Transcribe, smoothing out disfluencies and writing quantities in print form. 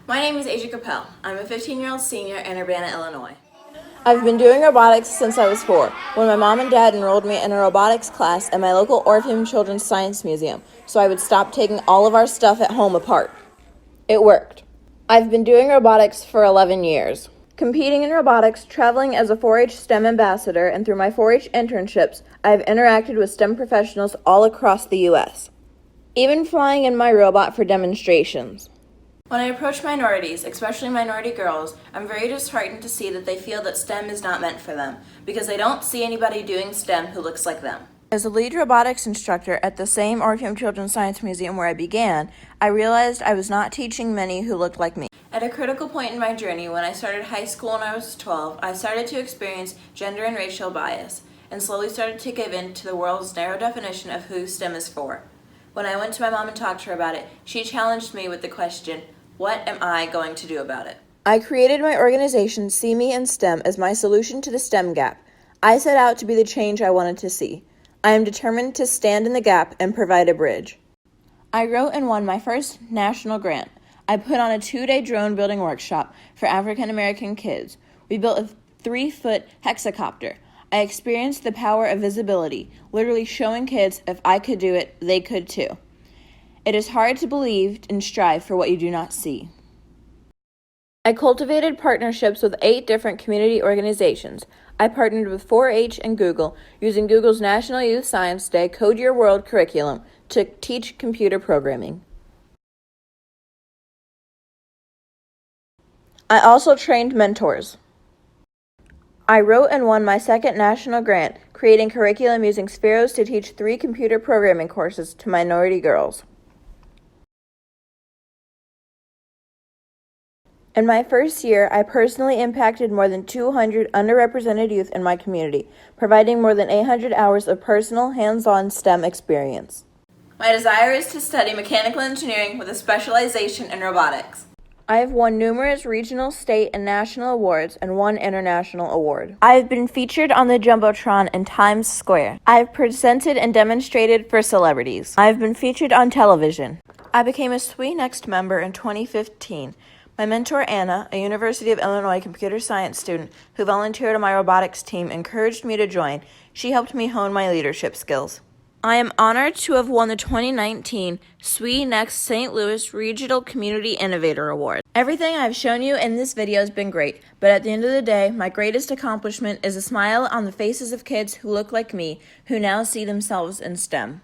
My name is Capel. I'm a 15-year-old senior in Urbana, Illinois. I've been doing robotics since I was 4, when my mom and dad enrolled me in a robotics class at my local Orpheum Children's Science Museum, so I would stop taking all of our stuff at home apart. It worked. I've been doing robotics for 11 years. Competing in robotics, traveling as a 4-H STEM ambassador, and through my 4-H internships, I've interacted with STEM professionals all across the U.S., even flying in my robot for demonstrations. When I approach minorities, especially minority girls, I'm very disheartened to see that they feel that STEM is not meant for them, because they don't see anybody doing STEM who looks like them. As a lead robotics instructor at the same Orpheum Children's Science Museum where I began, I realized I was not teaching many who looked like me. At a critical point in my journey, when I started high school when I was 12, I started to experience gender and racial bias, and slowly started to give in to the world's narrow definition of who STEM is for. When I went to my mom and talked to her about it, she challenged me with the question, what am I going to do about it? I created my organization, See Me in STEM, as my solution to the STEM gap. I set out to be the change I wanted to see. I am determined to stand in the gap and provide a bridge. I wrote and won my first national grant. I put on a 2-day drone building workshop for African American kids. We built a 3-foot hexacopter. I experienced the power of visibility, literally showing kids if I could do it, they could too. It is hard to believe and strive for what you do not see. I cultivated partnerships with 8 different community organizations. I partnered with 4-H and Google, using Google's National Youth Science Day Code Your World curriculum to teach computer programming. I also trained mentors. I wrote and won my second national grant, creating curriculum using Spheros to teach 3 computer programming courses to minority girls. In my first year, I personally impacted more than 200 underrepresented youth in my community, providing more than 800 hours of personal, hands-on STEM experience. My desire is to study mechanical engineering with a specialization in robotics. I have won numerous regional, state, and national awards and 1 international award. I have been featured on the Jumbotron in Times Square. I have presented and demonstrated for celebrities. I have been featured on television. I became a SWENext member in 2015. My mentor, Anna, a University of Illinois computer science student who volunteered on my robotics team, encouraged me to join. She helped me hone my leadership skills. I am honored to have won the 2019 SWENext St. Louis Regional Community Innovator Award. Everything I've shown you in this video has been great, but at the end of the day, my greatest accomplishment is a smile on the faces of kids who look like me, who now see themselves in STEM.